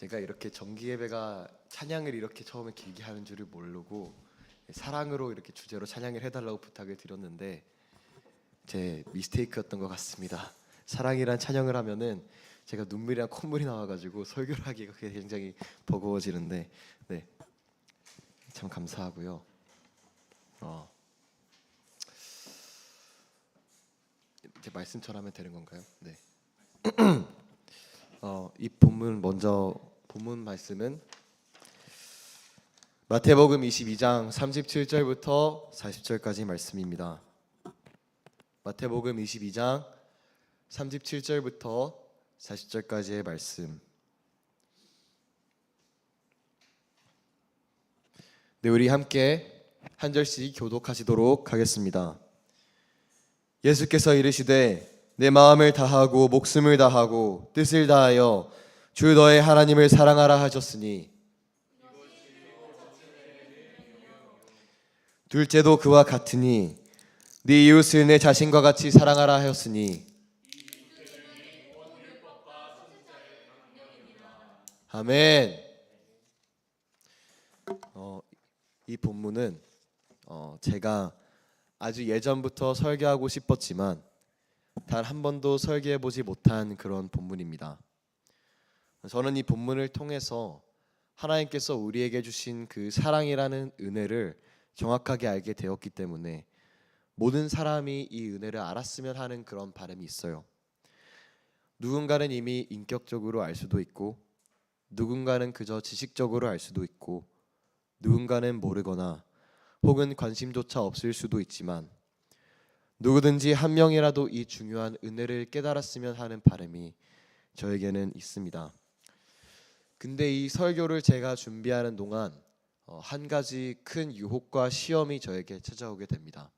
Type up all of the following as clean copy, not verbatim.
제가 이렇게 정기 예배가 찬양을 이렇게 처음에 길게 하는 줄을 모르고 사랑으로 이렇게 주제로 찬양을 해달라고 부탁을 드렸는데 제 미스테이크였던 것 같습니다. 사랑이란 찬양을 하면은 제가 눈물이랑 콧물이 나와가지고 설교를 하기가 굉장히 버거워지는데 네, 참 감사하고요. 이제 말씀처럼 하면 되는 건가요? 네. 이 본문 말씀은 마태복음 22장 37절부터 40절까지 말씀입니다. 마태복음 22장 37절부터 40절까지의 말씀. 네, 우리 함께 한 절씩 교독하시도록 하겠습니다. 예수께서 이르시되 내 마음을 다하고 목숨을 다하고 뜻을 다하여 주 너의 하나님을 사랑하라 하셨으니 둘째도 그와 같으니 네 이웃을 내 자신과 같이 사랑하라 하였으니 아멘. 이 본문은 제가 아주 예전부터 설교하고 싶었지만 단 한 번도 설교해 보지 못한 그런 본문입니다. 저는 이 본문을 통해서 하나님께서 우리에게 주신 그 사랑이라는 은혜를 정확하게 알게 되었기 때문에 모든 사람이 이 은혜를 알았으면 하는 그런 바람이 있어요. 누군가는 이미 인격적으로 알 수도 있고 누군가는 그저 지식적으로 알 수도 있고 누군가는 모르거나 혹은 관심조차 없을 수도 있지만 누구든지 한 명이라도 이 중요한 은혜를 깨달았으면 하는 바람이 저에게는 있습니다. 근데 이 설교를 제가 준비하는 동안 한 가지 큰 유혹과 시험이 저에게 찾아오게 됩니다.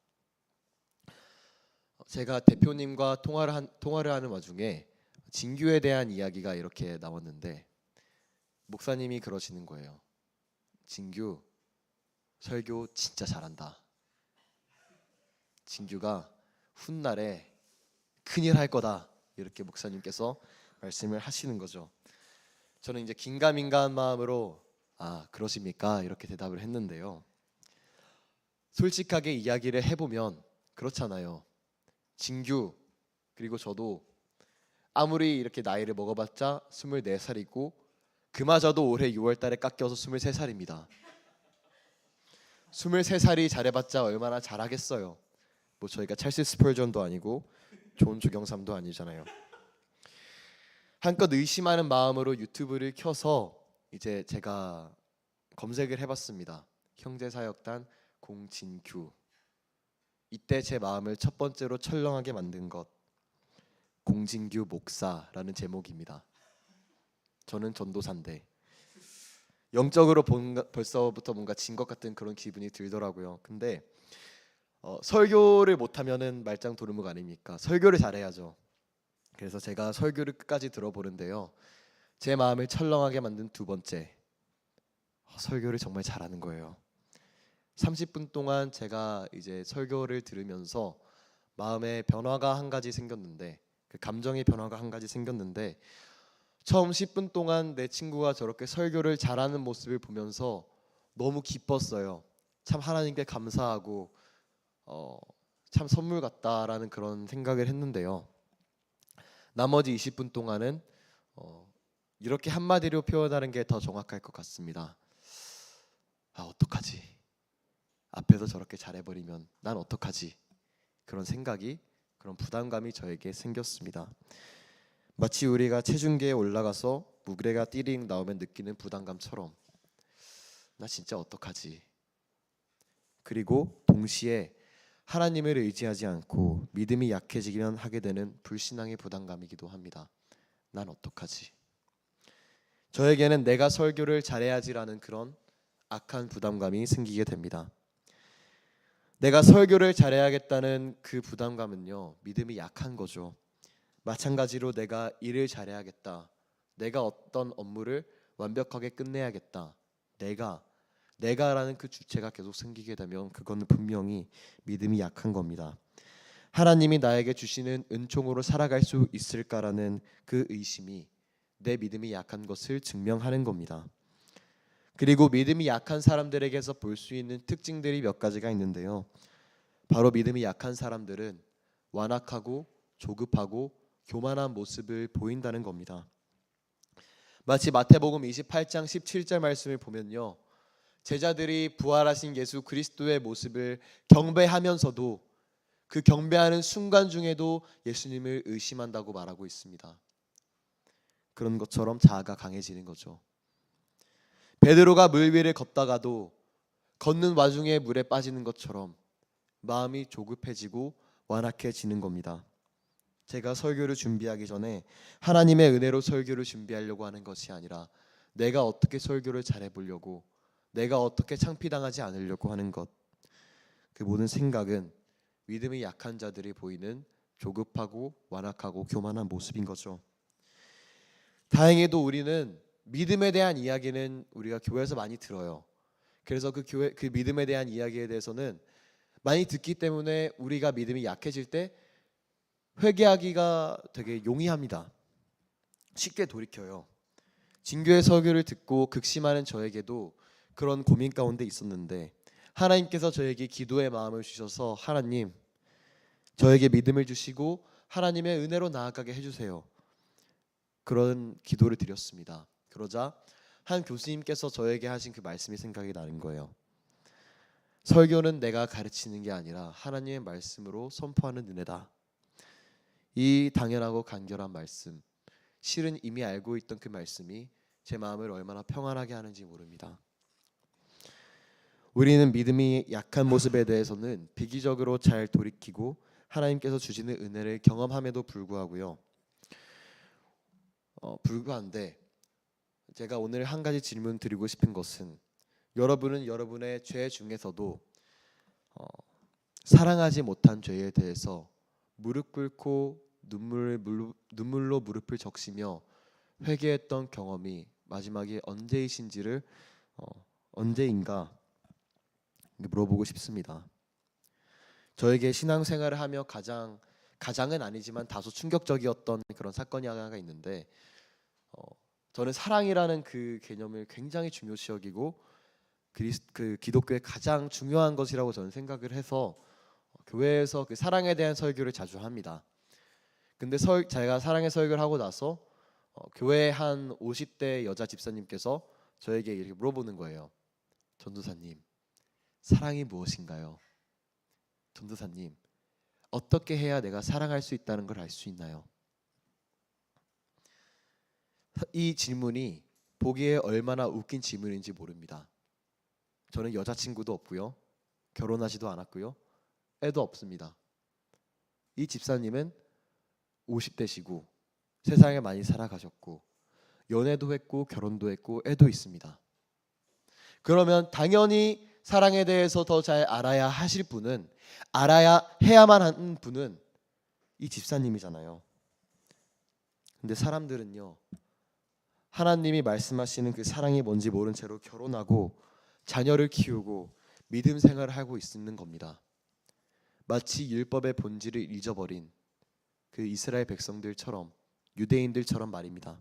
제가 대표님과 통화를 하는 와중에 진규에 대한 이야기가 이렇게 나왔는데 목사님이 그러시는 거예요. 진규 설교 진짜 잘한다. 진규가 훗날에 큰일 할 거다. 이렇게 목사님께서 말씀을 하시는 거죠. 저는 이제 긴가민가한 마음으로 그러십니까? 이렇게 대답을 했는데요. 솔직하게 이야기를 해보면 그렇잖아요. 진규 그리고 저도 아무리 이렇게 나이를 먹어봤자 24살이고 그마저도 올해 6월 달에 깎여서 23살입니다. 23살이 잘해봤자 얼마나 잘하겠어요. 뭐 저희가 찰스 스펄전도 아니고 존 조경삼도 아니잖아요. 한껏 의심하는 마음으로 유튜브를 켜서 이제 제가 검색을 해봤습니다. 형제사역단 공진규. 이때 제 마음을 첫 번째로 철렁하게 만든 것 공진규 목사라는 제목입니다. 저는 전도사인데 영적으로 벌써부터 뭔가 진 것 같은 그런 기분이 들더라고요. 근데 설교를 못하면은 말짱 도루묵 아닙니까? 설교를 잘해야죠. 그래서 제가 설교를 끝까지 들어보는데요. 제 마음을 철렁하게 만든 두 번째, 설교를 정말 잘하는 거예요. 30분 동안 제가 이제 설교를 들으면서 마음의 변화가 한 가지 생겼는데, 그 감정의 변화가 한 가지 생겼는데, 처음 10분 동안 내 친구가 저렇게 설교를 잘하는 모습을 보면서 너무 기뻤어요. 참 하나님께 감사하고 참 선물 같다라는 그런 생각을 했는데요. 나머지 20분 동안은 이렇게 한마디로 표현하는 게 더 정확할 것 같습니다. 어떡하지? 앞에서 저렇게 잘해버리면 난 어떡하지? 그런 생각이, 그런 부담감이 저에게 생겼습니다. 마치 우리가 체중계에 올라가서 무게가 띠링 나오면 느끼는 부담감처럼 나 진짜 어떡하지? 그리고 동시에 하나님을 의지하지 않고 믿음이 약해지면 하게 되는 불신앙의 부담감이기도 합니다. 난 어떡하지? 저에게는 내가 설교를 잘해야지라는 그런 악한 부담감이 생기게 됩니다. 내가 설교를 잘해야겠다는 그 부담감은요, 믿음이 약한 거죠. 마찬가지로 내가 일을 잘해야겠다. 내가 어떤 업무를 완벽하게 끝내야겠다. 내가라는 그 주체가 계속 생기게 되면 그거는 분명히 믿음이 약한 겁니다. 하나님이 나에게 주시는 은총으로 살아갈 수 있을까라는 그 의심이 내 믿음이 약한 것을 증명하는 겁니다. 그리고 믿음이 약한 사람들에게서 볼 수 있는 특징들이 몇 가지가 있는데요. 바로 믿음이 약한 사람들은 완악하고 조급하고 교만한 모습을 보인다는 겁니다. 마치 마태복음 28장 17절 말씀을 보면요, 제자들이 부활하신 예수 그리스도의 모습을 경배하면서도 그 경배하는 순간 중에도 예수님을 의심한다고 말하고 있습니다. 그런 것처럼 자아가 강해지는 거죠. 베드로가 물 위를 걷다가도 걷는 와중에 물에 빠지는 것처럼 마음이 조급해지고 완악해지는 겁니다. 제가 설교를 준비하기 전에 하나님의 은혜로 설교를 준비하려고 하는 것이 아니라 내가 어떻게 설교를 잘해보려고, 내가 어떻게 창피당하지 않으려고 하는 것, 그 모든 생각은 믿음이 약한 자들이 보이는 조급하고 완악하고 교만한 모습인 거죠. 다행히도 우리는 믿음에 대한 이야기는 우리가 교회에서 많이 들어요. 그래서 그 믿음에 대한 이야기에 대해서는 많이 듣기 때문에 우리가 믿음이 약해질 때 회개하기가 되게 용이합니다. 쉽게 돌이켜요. 진교의 설교를 듣고 극심하는 저에게도 그런 고민 가운데 있었는데 하나님께서 저에게 기도의 마음을 주셔서 하나님, 저에게 믿음을 주시고 하나님의 은혜로 나아가게 해주세요. 그런 기도를 드렸습니다. 그러자 한 교수님께서 저에게 하신 그 말씀이 생각이 나는 거예요. 설교는 내가 가르치는 게 아니라 하나님의 말씀으로 선포하는 은혜다. 이 당연하고 간결한 말씀, 실은 이미 알고 있던 그 말씀이 제 마음을 얼마나 평안하게 하는지 모릅니다. 우리는 믿음이 약한 모습에 대해서는 비기적으로 잘 돌이키고 하나님께서 주시는 은혜를 경험함에도 불구하고요. 불구한데 제가 오늘 한 가지 질문 드리고 싶은 것은, 여러분은 여러분의 죄 중에서도 사랑하지 못한 죄에 대해서 무릎 꿇고 눈물로 무릎을 적시며 회개했던 경험이 마지막에 언제인가 물어보고 싶습니다. 저에게 신앙생활을 하며 가장은 아니지만 다소 충격적이었던 그런 사건이 하나가 있는데, 저는 사랑이라는 그 개념을 굉장히 중요시 여기고 그 기독교의 가장 중요한 것이라고 저는 생각을 해서 교회에서 그 사랑에 대한 설교를 자주 합니다. 근데 제가 사랑의 설교를 하고 나서 교회 한 50대 여자 집사님께서 저에게 이렇게 물어보는 거예요. 전도사님, 사랑이 무엇인가요? 전도사님, 어떻게 해야 내가 사랑할 수 있다는 걸 알 수 있나요? 이 질문이 보기에 얼마나 웃긴 질문인지 모릅니다. 저는 여자친구도 없고요, 결혼하지도 않았고요, 애도 없습니다. 이 집사님은 50대시고 세상에 많이 살아가셨고 연애도 했고 결혼도 했고 애도 있습니다. 그러면 당연히 사랑에 대해서 더 잘 알아야 하실 분은, 알아야 해야만 하는 분은 이 집사님이잖아요. 근데 사람들은요, 하나님이 말씀하시는 그 사랑이 뭔지 모른 채로 결혼하고 자녀를 키우고 믿음 생활을 하고 있는 겁니다. 마치 율법의 본질을 잊어버린 그 이스라엘 백성들처럼, 유대인들처럼 말입니다.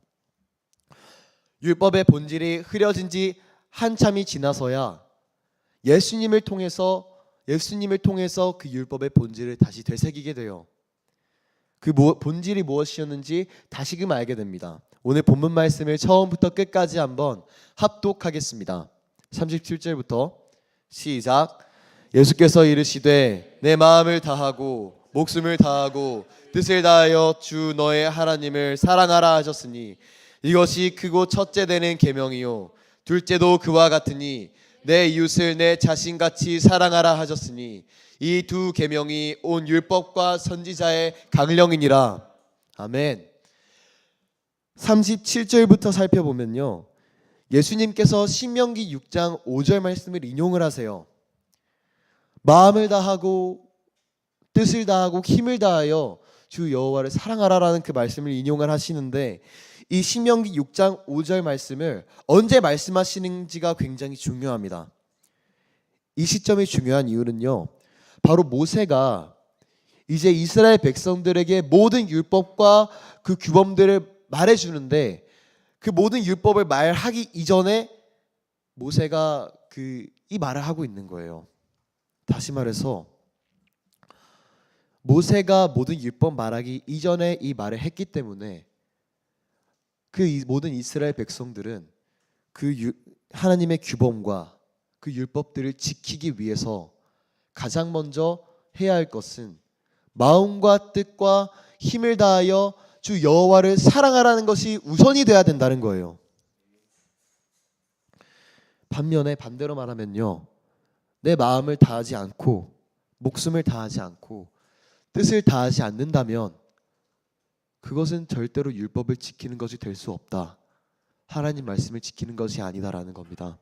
율법의 본질이 흐려진 지 한참이 지나서야 예수님을 통해서 그 율법의 본질을 다시 되새기게 돼요. 그 본질이 무엇이었는지 다시금 알게 됩니다. 오늘 본문 말씀을 처음부터 끝까지 한번 합독하겠습니다. 37절부터 시작. 예수께서 이르시되 내 마음을 다하고 목숨을 다하고 뜻을 다하여 주 너의 하나님을 사랑하라 하셨으니 이것이 크고 첫째 되는 계명이요 둘째도 그와 같으니 내 이웃을 내 자신같이 사랑하라 하셨으니 이 두 계명이 온 율법과 선지자의 강령이니라. 아멘. 37절부터 살펴보면요, 예수님께서 신명기 6장 5절 말씀을 인용을 하세요. 마음을 다하고 뜻을 다하고 힘을 다하여 주 여호와를 사랑하라라는 그 말씀을 인용을 하시는데, 이 신명기 6장 5절 말씀을 언제 말씀하시는지가 굉장히 중요합니다. 이 시점이 중요한 이유는요, 바로 모세가 이제 이스라엘 백성들에게 모든 율법과 그 규범들을 말해주는데 그 모든 율법을 말하기 이전에 모세가 이 말을 하고 있는 거예요. 다시 말해서 모세가 모든 율법 말하기 이전에 이 말을 했기 때문에 모든 이스라엘 백성들은 하나님의 규범과 그 율법들을 지키기 위해서 가장 먼저 해야 할 것은 마음과 뜻과 힘을 다하여 주 여호와를 사랑하라는 것이 우선이 돼야 된다는 거예요. 반면에 반대로 말하면요, 내 마음을 다하지 않고 목숨을 다하지 않고 뜻을 다하지 않는다면 그것은 절대로 율법을 지키는 것이 될 수 없다. 하나님 말씀을 지키는 것이 아니다라는 겁니다.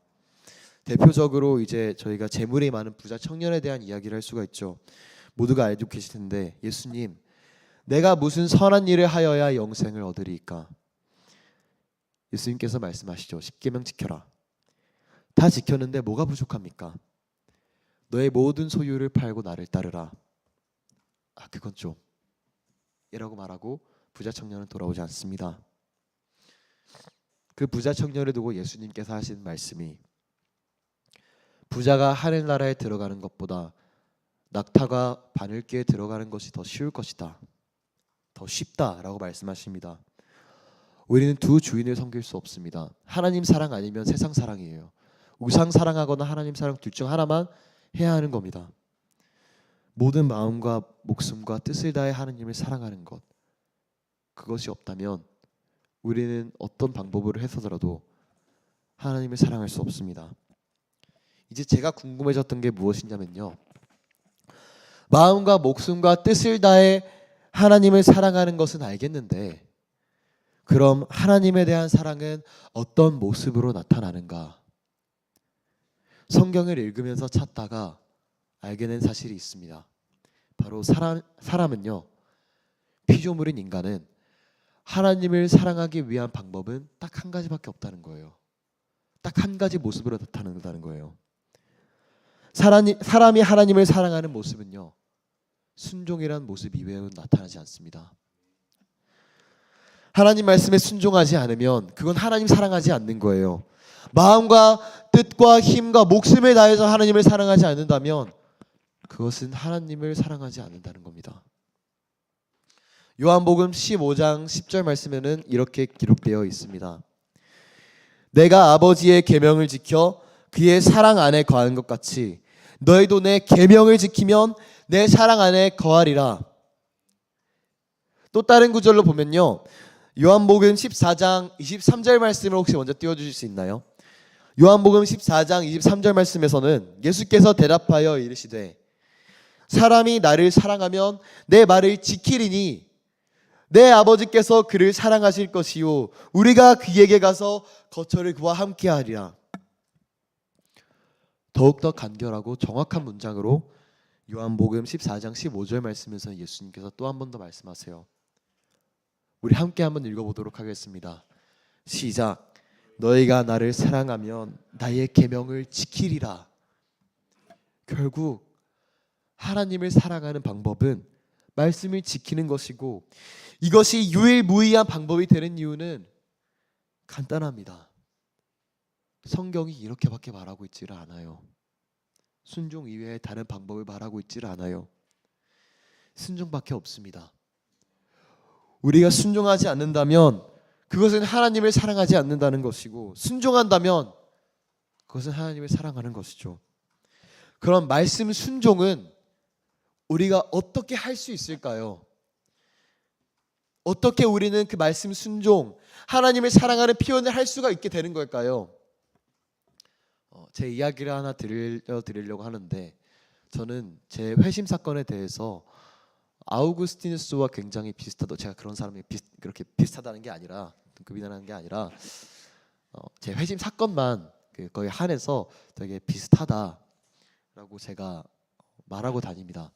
대표적으로 이제 저희가 재물이 많은 부자 청년에 대한 이야기를 할 수가 있죠. 모두가 알고 계실 텐데, 예수님, 내가 무슨 선한 일을 하여야 영생을 얻으리이까? 예수님께서 말씀하시죠. 십계명 지켜라. 다 지켰는데 뭐가 부족합니까? 너의 모든 소유를 팔고 나를 따르라. 그건 좀 이라고 말하고 부자 청년은 돌아오지 않습니다. 그 부자 청년을 두고 예수님께서 하신 말씀이, 부자가 하늘나라에 들어가는 것보다 낙타가 바늘귀에 들어가는 것이 더 쉬울 것이다. 더 쉽다라고 말씀하십니다. 우리는 두 주인을 섬길 수 없습니다. 하나님 사랑 아니면 세상 사랑이에요. 우상 사랑하거나 하나님 사랑 둘 중 하나만 해야 하는 겁니다. 모든 마음과 목숨과 뜻을 다해 하나님을 사랑하는 것, 그것이 없다면 우리는 어떤 방법으로 해서라도 하나님을 사랑할 수 없습니다. 이제 제가 궁금해졌던 게 무엇이냐면요, 마음과 목숨과 뜻을 다해 하나님을 사랑하는 것은 알겠는데, 그럼 하나님에 대한 사랑은 어떤 모습으로 나타나는가? 성경을 읽으면서 찾다가 알게 된 사실이 있습니다. 바로 사람은요, 피조물인 인간은 하나님을 사랑하기 위한 방법은 딱 한 가지밖에 없다는 거예요. 딱 한 가지 모습으로 나타난다는 거예요. 사람이 하나님을 사랑하는 모습은요, 순종이라는 모습 이외에는 나타나지 않습니다. 하나님 말씀에 순종하지 않으면 그건 하나님 사랑하지 않는 거예요. 마음과 뜻과 힘과 목숨을 다해서 하나님을 사랑하지 않는다면 그것은 하나님을 사랑하지 않는다는 겁니다. 요한복음 15장 10절 말씀에는 이렇게 기록되어 있습니다. 내가 아버지의 계명을 지켜 그의 사랑 안에 거하는 것 같이 너희도 내 계명을 지키면 내 사랑 안에 거하리라. 또 다른 구절로 보면요, 요한복음 14장 23절 말씀을 혹시 먼저 띄워주실 수 있나요? 요한복음 14장 23절 말씀에서는 예수께서 대답하여 이르시되 사람이 나를 사랑하면 내 말을 지키리니 내 아버지께서 그를 사랑하실 것이요 우리가 그에게 가서 거처를 그와 함께하리라. 더욱더 간결하고 정확한 문장으로 요한복음 14장 15절 말씀에서 예수님께서 또 한 번 더 말씀하세요. 우리 함께 한번 읽어보도록 하겠습니다. 시작. 너희가 나를 사랑하면 나의 계명을 지키리라. 결국 하나님을 사랑하는 방법은 말씀을 지키는 것이고, 이것이 유일무이한 방법이 되는 이유는 간단합니다. 성경이 이렇게밖에 말하고 있지를 않아요. 순종 이외에 다른 방법을 말하고 있지를 않아요. 순종밖에 없습니다. 우리가 순종하지 않는다면 그것은 하나님을 사랑하지 않는다는 것이고, 순종한다면 그것은 하나님을 사랑하는 것이죠. 그럼 말씀 순종은 우리가 어떻게 할 수 있을까요? 어떻게 우리는 그 말씀 순종, 하나님을 사랑하는 표현을 할 수가 있게 되는 걸까요? 제 이야기를 하나 드리려고 하는데, 저는 제 회심 사건에 대해서 아우구스티누스와 굉장히 비슷하다. 제가 그런 사람이 그렇게 비슷하다는 게 아니라, 등급이라는 게 아니라, 제 회심 사건만 거의 한해서 되게 비슷하다라고 제가 말하고 다닙니다.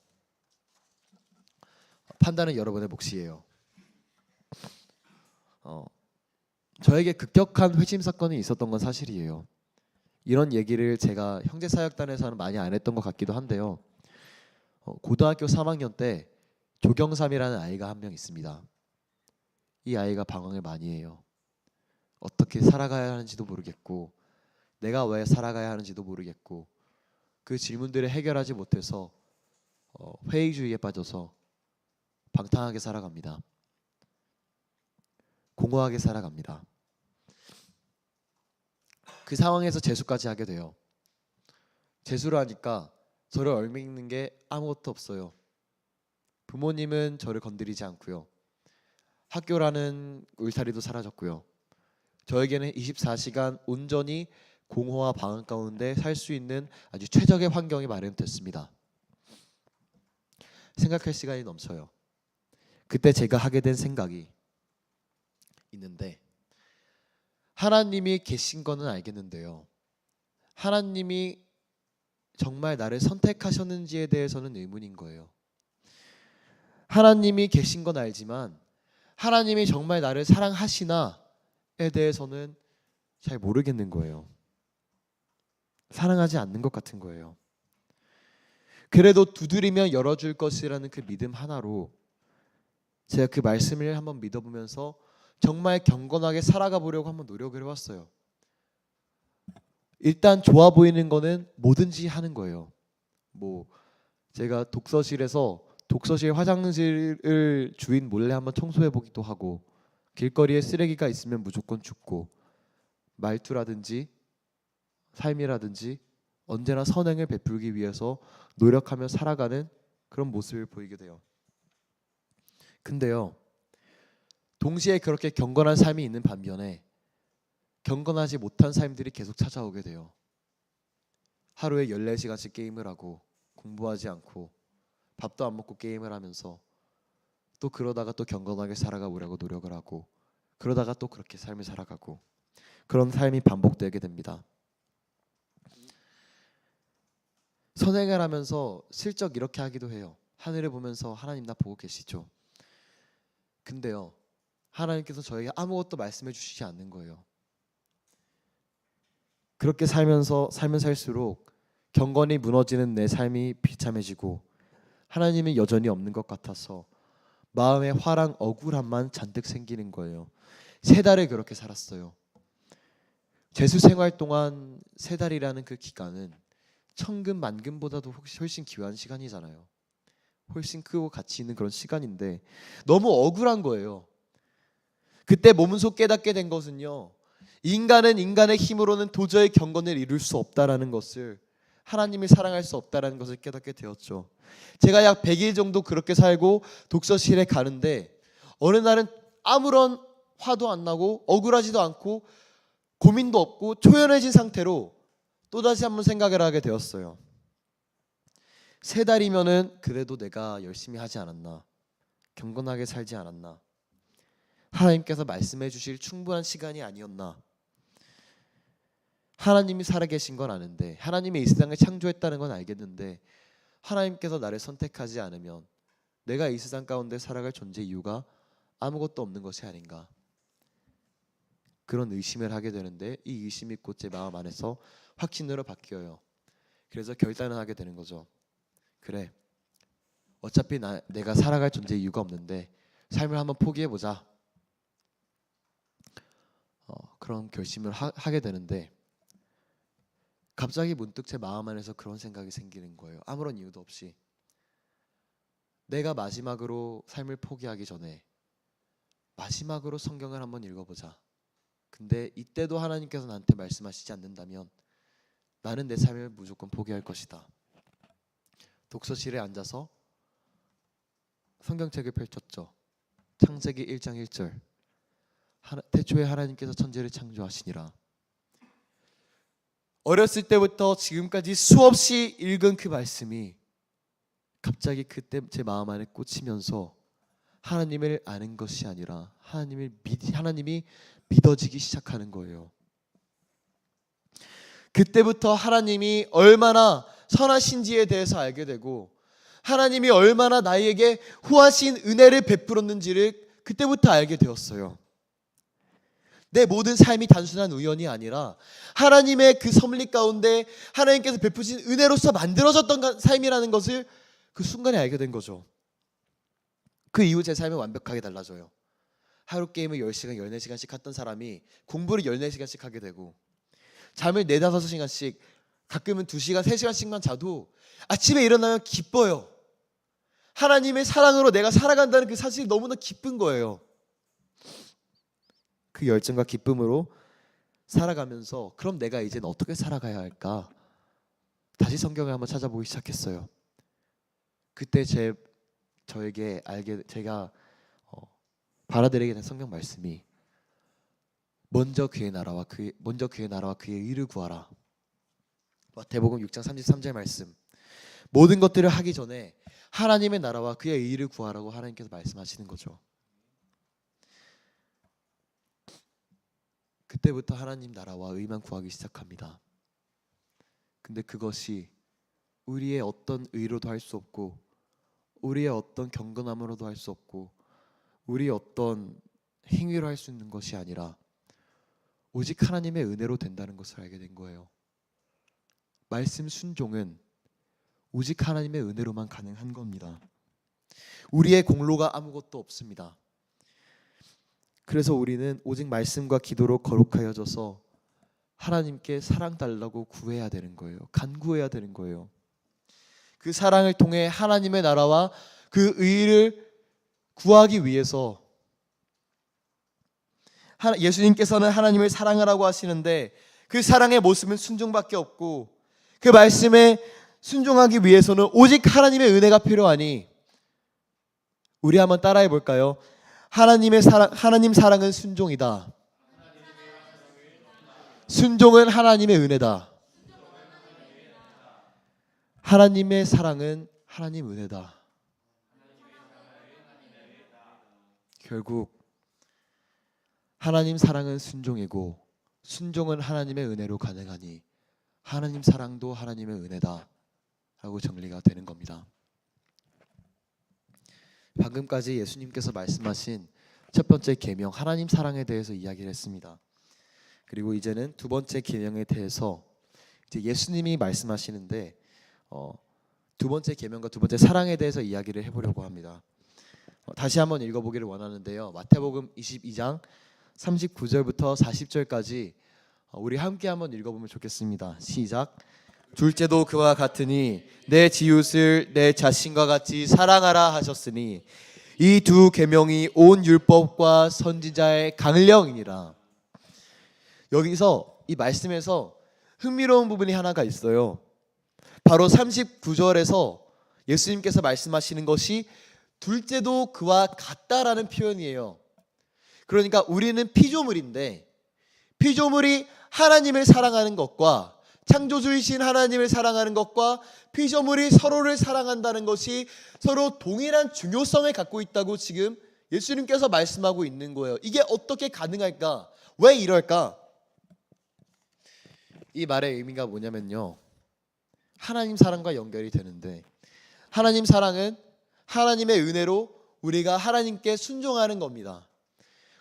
판단은 여러분의 몫이에요. 저에게 급격한 회심 사건이 있었던 건 사실이에요. 이런 얘기를 제가 형제사역단에서는 많이 안 했던 것 같기도 한데요. 고등학교 3학년 때 조경삼이라는 아이가 한 명 있습니다. 이 아이가 방황을 많이 해요. 어떻게 살아가야 하는지도 모르겠고 내가 왜 살아가야 하는지도 모르겠고 그 질문들을 해결하지 못해서 회의주의에 빠져서 방탕하게 살아갑니다. 공허하게 살아갑니다. 그 상황에서 재수까지 하게 돼요. 재수를 하니까 저를 얽매이는 게 아무것도 없어요. 부모님은 저를 건드리지 않고요. 학교라는 울타리도 사라졌고요. 저에게는 24시간 온전히 공허와 방황 가운데 살 수 있는 아주 최적의 환경이 마련됐습니다. 생각할 시간이 넘쳐요. 그때 제가 하게 된 생각이 있는데 하나님이 계신 거는 알겠는데요. 하나님이 정말 나를 선택하셨는지에 대해서는 의문인 거예요. 하나님이 계신 건 알지만 하나님이 정말 나를 사랑하시나에 대해서는 잘 모르겠는 거예요. 사랑하지 않는 것 같은 거예요. 그래도 두드리면 열어줄 것이라는 그 믿음 하나로 제가 그 말씀을 한번 믿어보면서 정말 경건하게 살아가 보려고 한번 노력을 해왔어요. 일단 좋아 보이는 거는 뭐든지 하는 거예요. 뭐 제가 독서실에서 독서실 화장실을 주인 몰래 한번 청소해 보기도 하고 길거리에 쓰레기가 있으면 무조건 줍고 말투라든지 삶이라든지 언제나 선행을 베풀기 위해서 노력하며 살아가는 그런 모습을 보이게 돼요. 근데요, 동시에 그렇게 경건한 삶이 있는 반면에 경건하지 못한 삶들이 계속 찾아오게 돼요. 하루에 14시간씩 게임을 하고 공부하지 않고 밥도 안 먹고 게임을 하면서 또 그러다가 또 경건하게 살아가 보려고 노력을 하고 그러다가 또 그렇게 삶을 살아가고 그런 삶이 반복되게 됩니다. 선행을 하면서 슬쩍 이렇게 하기도 해요. 하늘을 보면서 하나님 나 보고 계시죠? 근데요, 하나님께서 저에게 아무것도 말씀해 주시지 않는 거예요. 그렇게 살면서 살면 살수록 경건이 무너지는 내 삶이 비참해지고 하나님은 여전히 없는 것 같아서 마음에 화랑 억울함만 잔뜩 생기는 거예요. 3달을 그렇게 살았어요. 재수 생활 동안 3달이라는 그 기간은 천금 만금보다도 훨씬 귀한 시간이잖아요. 훨씬 크고 가치 있는 그런 시간인데 너무 억울한 거예요. 그때 몸소 깨닫게 된 것은요, 인간은 인간의 힘으로는 도저히 경건을 이룰 수 없다라는 것을, 하나님을 사랑할 수 없다라는 것을 깨닫게 되었죠. 제가 약 100일 정도 그렇게 살고 독서실에 가는데 어느 날은 아무런 화도 안 나고 억울하지도 않고 고민도 없고 초연해진 상태로 또다시 한번 생각을 하게 되었어요. 3달이면은 그래도 내가 열심히 하지 않았나, 경건하게 살지 않았나, 하나님께서 말씀해 주실 충분한 시간이 아니었나. 하나님이 살아계신 건 아는데, 하나님이 이 세상을 창조했다는 건 알겠는데 하나님께서 나를 선택하지 않으면 내가 이 세상 가운데 살아갈 존재 이유가 아무것도 없는 것이 아닌가, 그런 의심을 하게 되는데 이 의심이 곧 제 마음 안에서 확신으로 바뀌어요. 그래서 결단을 하게 되는 거죠. 그래, 어차피 내가 살아갈 존재 이유가 없는데 삶을 한번 포기해보자. 그런 결심을 하게 되는데 갑자기 문득 제 마음 안에서 그런 생각이 생기는 거예요. 아무런 이유도 없이 내가 마지막으로 삶을 포기하기 전에 마지막으로 성경을 한번 읽어보자. 근데 이때도 하나님께서 나한테 말씀하시지 않는다면 나는 내 삶을 무조건 포기할 것이다. 독서실에 앉아서 성경책을 펼쳤죠. 창세기 1장 1절, 태초에 하나님께서 천지를 창조하시니라. 어렸을 때부터 지금까지 수없이 읽은 그 말씀이 갑자기 그때 제 마음 안에 꽂히면서 하나님을 아는 것이 아니라 하나님이 믿어지기 시작하는 거예요. 그때부터 하나님이 얼마나 선하신지에 대해서 알게 되고 하나님이 얼마나 나에게 후하신 은혜를 베풀었는지를 그때부터 알게 되었어요. 내 모든 삶이 단순한 우연이 아니라 하나님의 그 섭리 가운데 하나님께서 베푸신 은혜로서 만들어졌던 삶이라는 것을 그 순간에 알게 된 거죠. 그 이후 제 삶이 완벽하게 달라져요. 하루 게임을 10시간, 14시간씩 했던 사람이 공부를 14시간씩 하게 되고, 잠을 4, 5시간씩, 가끔은 2시간, 3시간씩만 자도 아침에 일어나면 기뻐요. 하나님의 사랑으로 내가 살아간다는 그 사실이 너무나 기쁜 거예요. 그 열정과 기쁨으로 살아가면서 그럼 내가 이제는 어떻게 살아가야 할까? 다시 성경을 한번 찾아보기 시작했어요. 그때 제가 받아들이게 된 성경 말씀이 먼저 그의 나라와 그의 의를 구하라. 마태복음 6장 33절 말씀. 모든 것들을 하기 전에 하나님의 나라와 그의 의를 구하라고 하나님께서 말씀하시는 거죠. 그때부터 하나님 나라와 의만 구하기 시작합니다. 근데 그것이 우리의 어떤 의로도 할 수 없고, 우리의 어떤 경건함으로도 할 수 없고, 우리의 어떤 행위로 할 수 있는 것이 아니라 오직 하나님의 은혜로 된다는 것을 알게 된 거예요. 말씀 순종은 오직 하나님의 은혜로만 가능한 겁니다. 우리의 공로가 아무것도 없습니다. 그래서 우리는 오직 말씀과 기도로 거룩하여져서 하나님께 사랑 달라고 구해야 되는 거예요. 간구해야 되는 거예요. 그 사랑을 통해 하나님의 나라와 그 의를 구하기 위해서 예수님께서는 하나님을 사랑하라고 하시는데 그 사랑의 모습은 순종밖에 없고, 그 말씀에 순종하기 위해서는 오직 하나님의 은혜가 필요하니 우리 한번 따라해 볼까요? 하나님 사랑은 순종이다. 순종은 하나님의 은혜다. 하나님의 사랑은 하나님 은혜다. 결국 하나님 사랑은 순종이고, 순종은 하나님의 은혜로 가능하니 하나님 사랑도 하나님의 은혜다 라고 정리가 되는 겁니다. 방금까지 예수님께서 말씀하신 첫 번째 계명 하나님 사랑에 대해서 이야기를 했습니다. 그리고 이제는 두 번째 계명에 대해서 이제 예수님이 말씀하시는데 두 번째 계명과 두 번째 사랑에 대해서 이야기를 해보려고 합니다. 다시 한번 읽어보기를 원하는데요. 마태복음 22장 39절부터 40절까지 우리 함께 한번 읽어보면 좋겠습니다. 시작. 둘째도 그와 같으니 내 이웃을 내 자신과 같이 사랑하라 하셨으니 이 두 계명이 온 율법과 선지자의 강령이니라. 여기서 이 말씀에서 흥미로운 부분이 하나가 있어요. 바로 39절에서 예수님께서 말씀하시는 것이 둘째도 그와 같다라는 표현이에요. 그러니까 우리는 피조물인데, 피조물이 하나님을 사랑하는 것과 창조주이신 하나님을 사랑하는 것과 피조물이 서로를 사랑한다는 것이 서로 동일한 중요성을 갖고 있다고 지금 예수님께서 말씀하고 있는 거예요. 이게 어떻게 가능할까? 왜 이럴까? 이 말의 의미가 뭐냐면요, 하나님 사랑과 연결이 되는데, 하나님 사랑은 하나님의 은혜로 우리가 하나님께 순종하는 겁니다.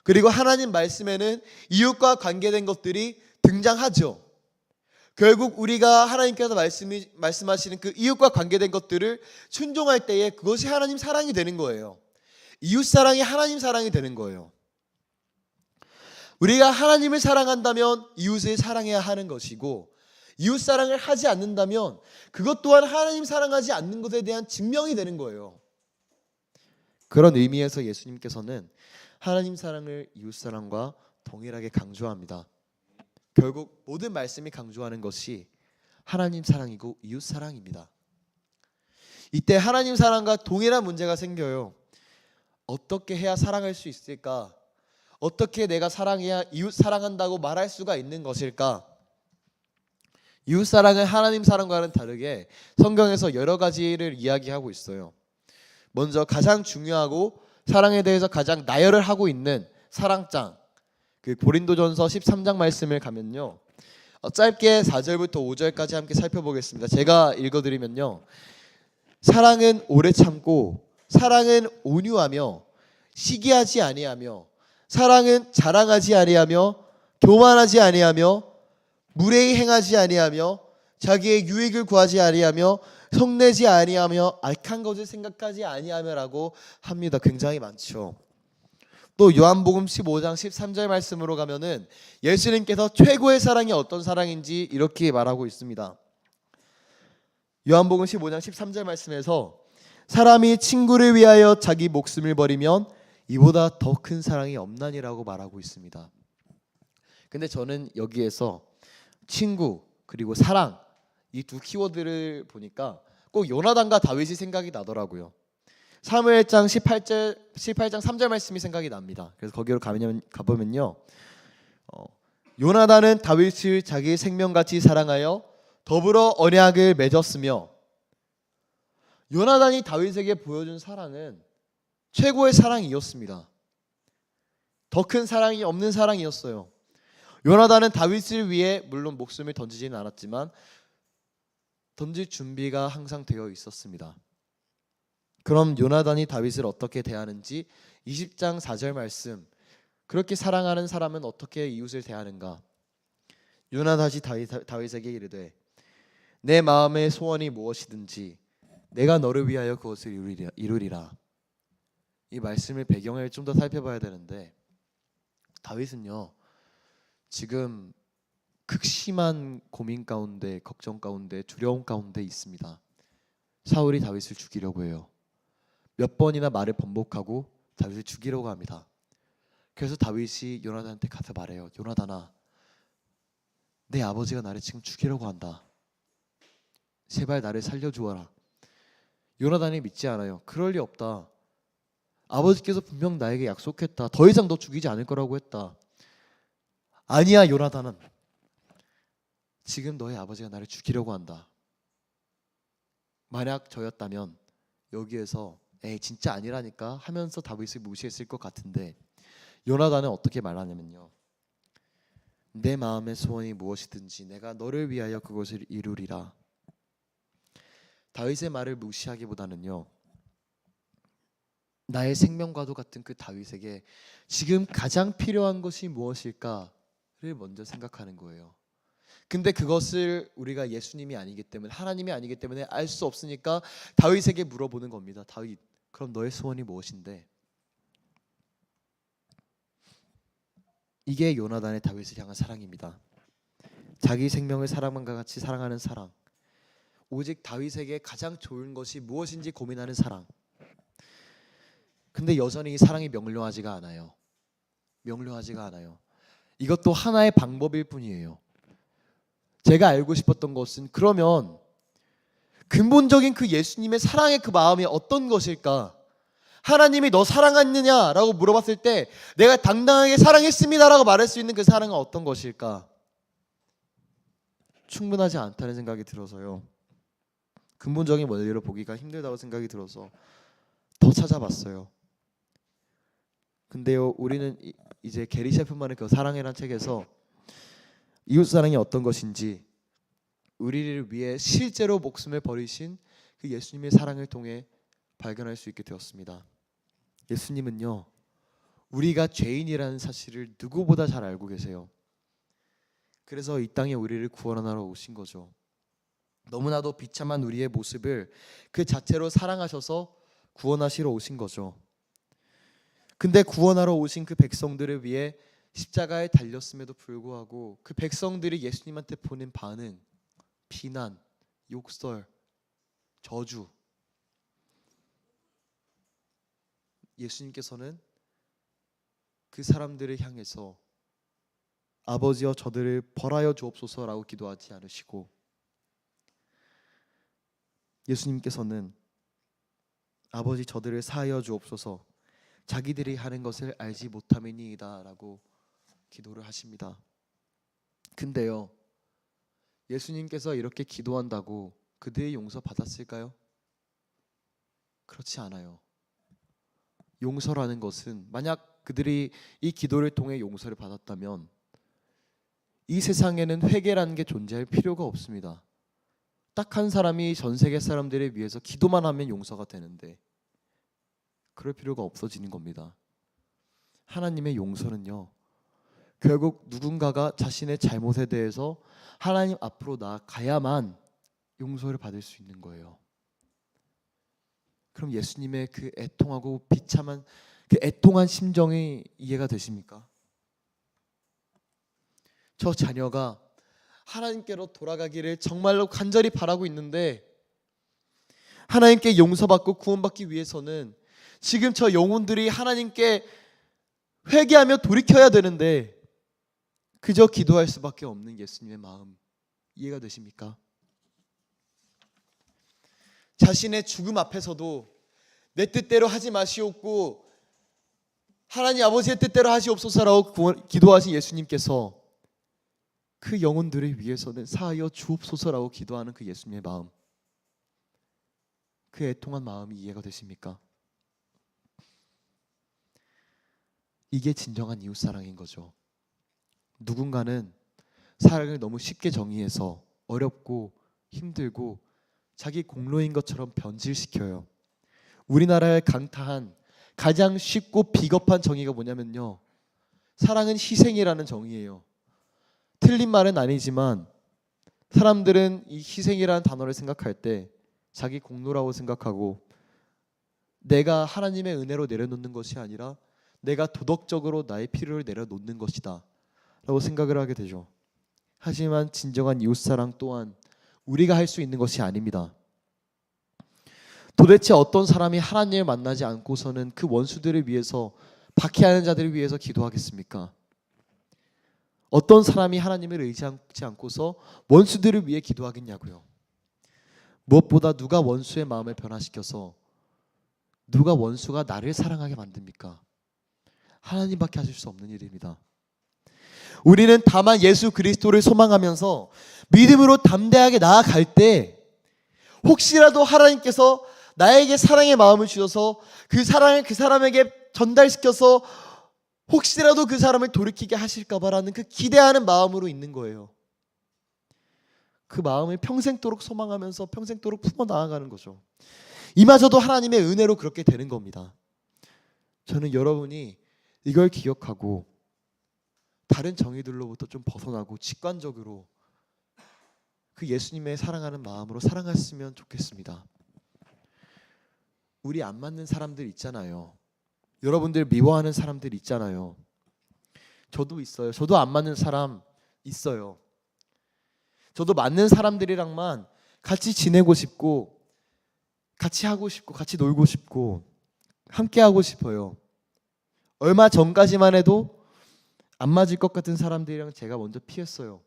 그리고 하나님 말씀에는 이웃과 관계된 것들이 등장하죠. 결국 우리가 하나님께서 말씀하시는 그 이웃과 관계된 것들을 순종할 때에 그것이 하나님 사랑이 되는 거예요. 이웃 사랑이 하나님 사랑이 되는 거예요. 우리가 하나님을 사랑한다면 이웃을 사랑해야 하는 것이고, 이웃 사랑을 하지 않는다면 그것 또한 하나님 사랑하지 않는 것에 대한 증명이 되는 거예요. 그런 의미에서 예수님께서는 하나님 사랑을 이웃 사랑과 동일하게 강조합니다. 결국 모든 말씀이 강조하는 것이 하나님 사랑이고 이웃 사랑입니다. 이때 하나님 사랑과 동일한 문제가 생겨요. 어떻게 해야 사랑할 수 있을까? 어떻게 내가 사랑해야 이웃 사랑한다고 말할 수가 있는 것일까? 이웃 사랑은 하나님 사랑과는 다르게 성경에서 여러 가지를 이야기하고 있어요. 먼저 가장 중요하고 사랑에 대해서 가장 나열을 하고 있는 사랑장, 그 고린도전서 13장 말씀을 가면요, 짧게 4절부터 5절까지 함께 살펴보겠습니다. 제가 읽어드리면요, 사랑은 오래 참고, 사랑은 온유하며, 시기하지 아니하며, 사랑은 자랑하지 아니하며, 교만하지 아니하며, 무례히 행하지 아니하며, 자기의 유익을 구하지 아니하며, 성내지 아니하며, 악한 것을 생각하지 아니하며라고 합니다. 굉장히 많죠. 또 요한복음 15장 13절 말씀으로 가면은 예수님께서 최고의 사랑이 어떤 사랑인지 이렇게 말하고 있습니다. 요한복음 15장 13절 말씀에서 사람이 친구를 위하여 자기 목숨을 버리면 이보다 더 큰 사랑이 없나니라고 말하고 있습니다. 근데 저는 여기에서 친구 그리고 사랑 이 두 키워드를 보니까 꼭 요나단과 다윗이 생각이 나더라고요. 사무엘장 18장 3절 말씀이 생각이 납니다. 그래서 거기로 가보면요, 요나단은 다윗을 자기 생명같이 사랑하여 더불어 언약을 맺었으며, 요나단이 다윗에게 보여준 사랑은 최고의 사랑이었습니다. 더 큰 사랑이 없는 사랑이었어요. 요나단은 다윗을 위해 물론 목숨을 던지지는 않았지만 던질 준비가 항상 되어 있었습니다. 그럼 요나단이 다윗을 어떻게 대하는지 20장 4절 말씀, 그렇게 사랑하는 사람은 어떻게 이웃을 대하는가? 요나단이 다윗에게 이르되 내 마음의 소원이 무엇이든지 내가 너를 위하여 그것을 이루리라. 이 말씀의 배경을 좀 더 살펴봐야 되는데, 다윗은요 지금 극심한 고민 가운데, 걱정 가운데, 두려움 가운데 있습니다. 사울이 다윗을 죽이려고 해요. 몇 번이나 말을 번복하고 다윗을 죽이려고 합니다. 그래서 다윗이 요나단한테 가서 말해요. 요나단아, 내 아버지가 나를 지금 죽이려고 한다. 제발 나를 살려주어라. 요나단이 믿지 않아요. 그럴 리 없다. 아버지께서 분명 나에게 약속했다. 더 이상 너 죽이지 않을 거라고 했다. 아니야 요나단은, 지금 너의 아버지가 나를 죽이려고 한다. 만약 저였다면 여기에서 에이 진짜 아니라니까 하면서 다윗을 무시했을 것 같은데, 요나단은 어떻게 말하냐면요, 내 마음의 소원이 무엇이든지 내가 너를 위하여 그것을 이루리라. 다윗의 말을 무시하기보다는요, 나의 생명과도 같은 그 다윗에게 지금 가장 필요한 것이 무엇일까를 먼저 생각하는 거예요. 근데 그것을 우리가 예수님이 아니기 때문에, 하나님이 아니기 때문에 알 수 없으니까 다윗에게 물어보는 겁니다. 다윗, 그럼 너의 소원이 무엇인데? 이게 요나단의 다윗을 향한 사랑입니다. 자기 생명을 사랑만과 같이 사랑하는 사랑, 오직 다윗에게 가장 좋은 것이 무엇인지 고민하는 사랑. 근데 여전히 이 사랑이 명료하지가 않아요. 이것도 하나의 방법일 뿐이에요. 제가 알고 싶었던 것은, 그러면 근본적인 그 예수님의 사랑의 그 마음이 어떤 것일까? 하나님이 너 사랑했느냐라고 물어봤을 때 내가 당당하게 사랑했습니다라고 말할 수 있는 그 사랑은 어떤 것일까? 충분하지 않다는 생각이 들어서요, 근본적인 원리로 보기가 힘들다고 생각이 들어서 더 찾아봤어요. 근데요, 우리는 이제 게리 셰프만의 그 사랑이란 책에서 이웃사랑이 어떤 것인지, 우리를 위해 실제로 목숨을 버리신 그 예수님의 사랑을 통해 발견할 수 있게 되었습니다. 예수님은요, 우리가 죄인이라는 사실을 누구보다 잘 알고 계세요. 그래서 이 땅에 우리를 구원하러 오신 거죠. 너무나도 비참한 우리의 모습을 그 자체로 사랑하셔서 구원하시러 오신 거죠. 근데 구원하러 오신 그 백성들을 위해 십자가에 달렸음에도 불구하고 그 백성들이 예수님한테 보낸 반응, 비난, 욕설, 저주, 예수님께서는 그 사람들을 향해서 아버지여 저들을 벌하여 주옵소서라고 기도하지 않으시고, 예수님께서는 아버지 저들을 사하여 주옵소서, 자기들이 하는 것을 알지 못함이니이다 라고 기도를 하십니다. 근데요, 예수님께서 이렇게 기도한다고 그들의 용서 받았을까요? 그렇지 않아요. 용서라는 것은, 만약 그들이 이 기도를 통해 용서를 받았다면 이 세상에는 회개라는 게 존재할 필요가 없습니다. 딱 한 사람이 전 세계 사람들을 위해서 기도만 하면 용서가 되는데 그럴 필요가 없어지는 겁니다. 하나님의 용서는요, 결국 누군가가 자신의 잘못에 대해서 하나님 앞으로 나아가야만 용서를 받을 수 있는 거예요. 그럼 예수님의 그 애통하고 비참한 그 애통한 심정이 이해가 되십니까? 저 자녀가 하나님께로 돌아가기를 정말로 간절히 바라고 있는데 하나님께 용서받고 구원받기 위해서는 지금 저 영혼들이 하나님께 회개하며 돌이켜야 되는데 그저 기도할 수밖에 없는 예수님의 마음 이해가 되십니까? 자신의 죽음 앞에서도 내 뜻대로 하지 마시옵고 하나님 아버지의 뜻대로 하시옵소서라고 기도하신 예수님께서 그 영혼들을 위해서는 사하여 주옵소서라고 기도하는 그 예수님의 마음, 그 애통한 마음이 이해가 되십니까? 이게 진정한 이웃사랑인 거죠. 누군가는 사랑을 너무 쉽게 정의해서 어렵고 힘들고 자기 공로인 것처럼 변질시켜요. 우리나라에 강타한 가장 쉽고 비겁한 정의가 뭐냐면요, 사랑은 희생이라는 정의예요. 틀린 말은 아니지만 사람들은 이 희생이라는 단어를 생각할 때 자기 공로라고 생각하고 내가 하나님의 은혜로 내려놓는 것이 아니라 내가 도덕적으로 나의 필요를 내려놓는 것이다 라고 생각을 하게 되죠. 하지만 진정한 이웃사랑 또한 우리가 할 수 있는 것이 아닙니다. 도대체 어떤 사람이 하나님을 만나지 않고서는 그 원수들을 위해서, 박해하는 자들을 위해서 기도하겠습니까? 어떤 사람이 하나님을 의지하지 않고서 원수들을 위해 기도하겠냐고요. 무엇보다 누가 원수의 마음을 변화시켜서 누가 원수가 나를 사랑하게 만듭니까? 하나님밖에 하실 수 없는 일입니다. 우리는 다만 예수 그리스도를 소망하면서 믿음으로 담대하게 나아갈 때 혹시라도 하나님께서 나에게 사랑의 마음을 주셔서 그 사랑을 그 사람에게 전달시켜서 혹시라도 그 사람을 돌이키게 하실까봐라는 그 기대하는 마음으로 있는 거예요. 그 마음을 평생도록 소망하면서 평생도록 품어 나아가는 거죠. 이마저도 하나님의 은혜로 그렇게 되는 겁니다. 저는 여러분이 이걸 기억하고 다른 정의들로부터 좀 벗어나고 직관적으로 그 예수님의 사랑하는 마음으로 사랑했으면 좋겠습니다. 우리 안 맞는 사람들 있잖아요. 여러분들 미워하는 사람들 있잖아요. 저도 있어요. 저도 안 맞는 사람 있어요. 저도 맞는 사람들이랑만 같이 지내고 싶고 같이 하고 싶고 같이 놀고 싶고 함께 하고 싶어요. 얼마 전까지만 해도 안 맞을 것 같은 사람들이랑 제가 먼저 피했어요.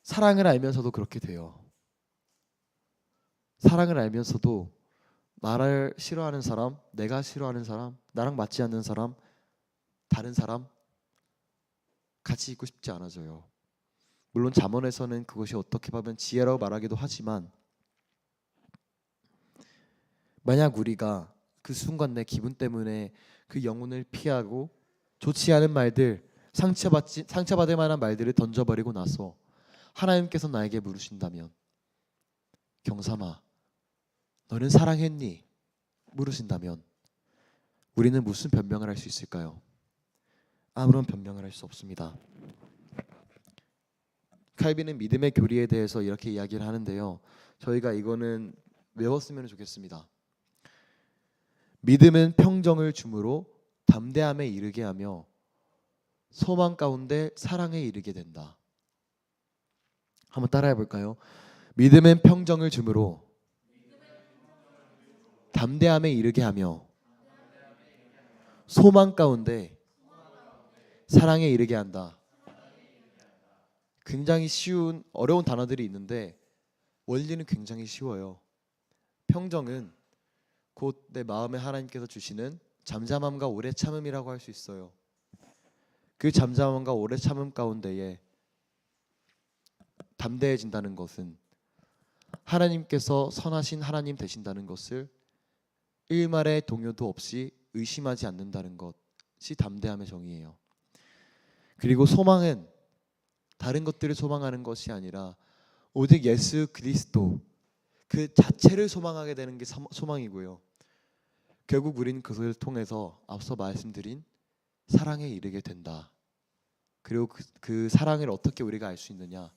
사랑을 알면서도 그렇게 돼요. 사랑을 알면서도 나를 싫어하는 사람, 내가 싫어하는 사람, 나랑 맞지 않는 사람, 다른 사람 같이 있고 싶지 않아져요. 물론 잠언에서는 그것이 어떻게 보면 지혜라고 말하기도 하지만 만약 우리가 그 순간 내 기분 때문에 그 영혼을 피하고 좋지 않은 말들, 상처받을 만한 말들을 던져버리고 나서 하나님께서 나에게 물으신다면 경삼아 너는 사랑했니? 물으신다면 우리는 무슨 변명을 할 수 있을까요? 아무런 변명을 할 수 없습니다. 칼빈은 믿음의 교리에 대해서 이렇게 이야기를 하는데요. 저희가 이거는 외웠으면 좋겠습니다. 믿음은 평정을 주므로 담대함에 이르게 하며 소망 가운데 사랑에 이르게 된다. 한번 따라해 볼까요? 믿음은 평정을 주므로 담대함에 이르게 하며 소망 가운데 사랑에 이르게 한다. 굉장히 쉬운 어려운 단어들이 있는데 원리는 굉장히 쉬워요. 평정은 곧 내 마음에 하나님께서 주시는 잠잠함과 오래 참음이라고 할 수 있어요. 그 잠잠함과 오래 참음 가운데에 담대해진다는 것은 하나님께서 선하신 하나님 되신다는 것을 일말의 동요도 없이 의심하지 않는다는 것이 담대함의 정의예요. 그리고 소망은 다른 것들을 소망하는 것이 아니라 오직 예수 그리스도 그 자체를 소망하게 되는 게 소망이고요. 결국 우리는 그것을 통해서 앞서 말씀드린 사랑에 이르게 된다. 그리고 그 사랑을 어떻게 우리가 알 수 있느냐?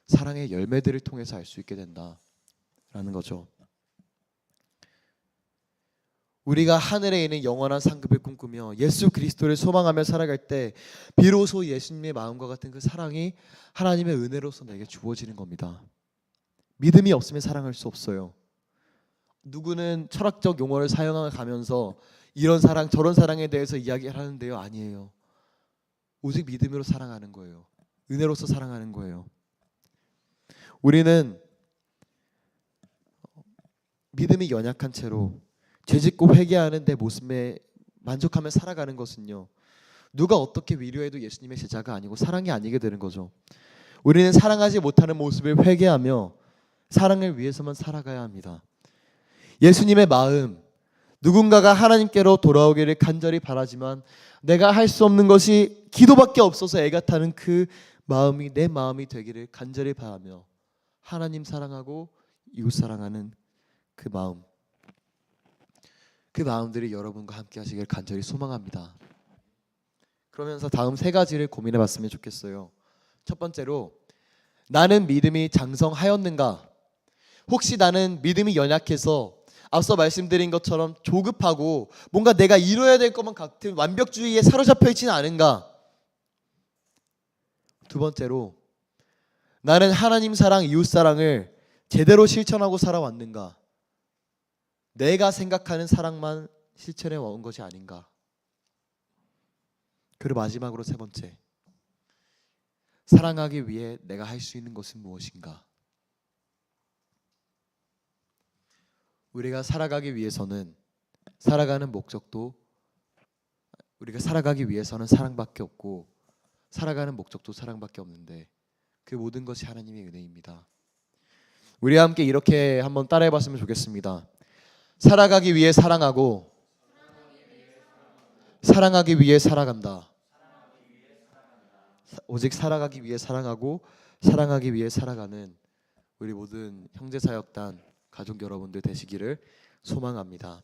사랑의 열매들을 통해서 알 수 있게 된다라는 거죠. 우리가 하늘에 있는 영원한 상급을 꿈꾸며 예수 그리스도를 소망하며 살아갈 때 비로소 예수님의 마음과 같은 그 사랑이 하나님의 은혜로서 내게 주어지는 겁니다. 믿음이 없으면 사랑할 수 없어요. 누구는 철학적 용어를 사용하면서 이런 사랑 저런 사랑에 대해서 이야기를 하는데요, 아니에요. 오직 믿음으로 사랑하는 거예요. 은혜로서 사랑하는 거예요. 우리는 믿음이 연약한 채로 죄짓고 회개하는 내 모습에 만족하며 살아가는 것은요, 누가 어떻게 위로해도 예수님의 제자가 아니고 사랑이 아니게 되는 거죠. 우리는 사랑하지 못하는 모습을 회개하며 사랑을 위해서만 살아가야 합니다. 예수님의 마음, 누군가가 하나님께로 돌아오기를 간절히 바라지만 내가 할 수 없는 것이 기도밖에 없어서 애가 타는 그 마음이 내 마음이 되기를 간절히 바라며 하나님 사랑하고 이웃 사랑하는 그 마음, 그 마음들이 여러분과 함께 하시길 간절히 소망합니다. 그러면서 다음 세 가지를 고민해 봤으면 좋겠어요. 첫 번째로, 나는 믿음이 장성하였는가? 혹시 나는 믿음이 연약해서 앞서 말씀드린 것처럼 조급하고 뭔가 내가 이뤄야 될 것만 같은 완벽주의에 사로잡혀 있지는 않은가? 두 번째로, 나는 하나님 사랑, 이웃 사랑을 제대로 실천하고 살아왔는가? 내가 생각하는 사랑만 실천해 온 것이 아닌가? 그리고 마지막으로 세 번째, 사랑하기 위해 내가 할 수 있는 것은 무엇인가? 우리가 살아가기 위해서는 살아가는 목적도 우리가 살아가기 위해서는 사랑밖에 없고 살아가는 목적도 사랑밖에 없는데 그 모든 것이 하나님의 은혜입니다. 우리와 함께 이렇게 한번 따라해 봤으면 좋겠습니다. 살아가기 위해 사랑하고 사랑하기 위해 살아간다. 오직 살아가기 위해 사랑하고 사랑하기 위해 살아가는 우리 모든 형제사역단 가족 여러분들 되시기를 소망합니다.